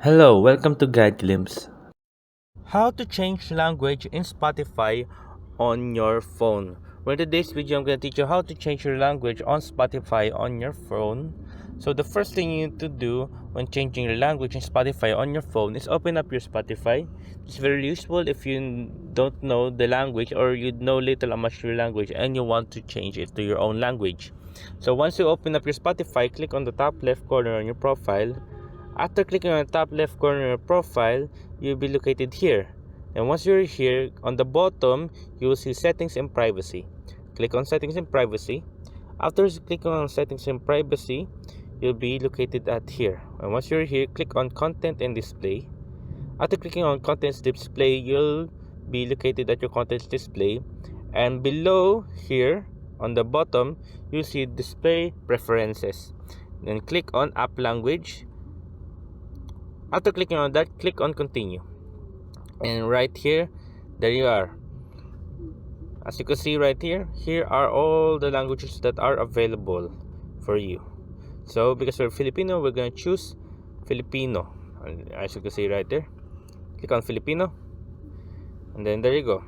Hello, welcome to Guide Glimpse. How to change language in Spotify on your phone. For today's video, I'm going to teach you how to change your language on Spotify on your phone. So the first thing you need to do when changing your language in Spotify on your phone is open up your Spotify. It's very useful if you don't know the language or you know little or much your language and you want to change it to your own language. So once you open up your Spotify, click on the top left corner on your profile. After clicking on the top left corner of your profile, you'll be located here. And once you're here, on the bottom, you will see Settings and Privacy. Click on Settings and Privacy. After clicking on Settings and Privacy, you'll be located at here. And once you're here, click on Content and Display. After clicking on Contents Display, you'll be located at your Contents Display. And below here, on the bottom, you'll see Display Preferences. Then click on App Language. After clicking on that, click on Continue. And right here, there you are. As you can see right here, here are all the languages that are available for you. So because we're Filipino, we're going to choose Filipino. And as you can see right there, click on Filipino. And then there you go.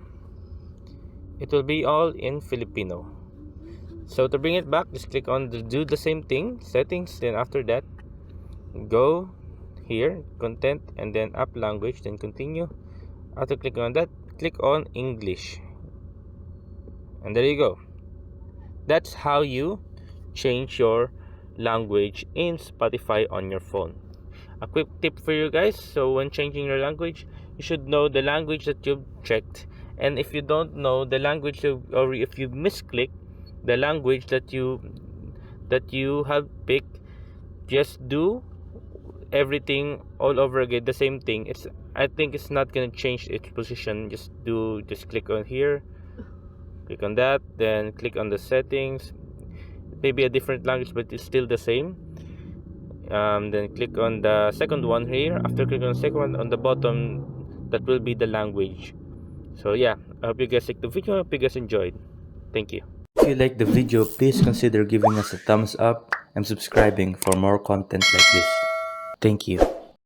It will be all in Filipino. So to bring it back, just click on do the same thing, settings. Then after that, go here, content, and then app language, then continue. After clicking on that, click on English, and there you go. That's how you change your language in Spotify on your phone. A quick tip for you guys: so when changing your language, you should know the language that you've checked, and if you don't know the language or if you misclick the language that you have picked, just do everything all over again, the same thing. I think it's not gonna change its position. Just click on here, click on that, then click on the settings. Maybe a different language, but it's still the same. Then click on the second one here. After clicking on the second one, on the bottom, that will be the language. So yeah, I hope you guys like the video. I hope you guys enjoyed. Thank you. If you like the video, please consider giving us a thumbs up and subscribing for more content like this. Thank you.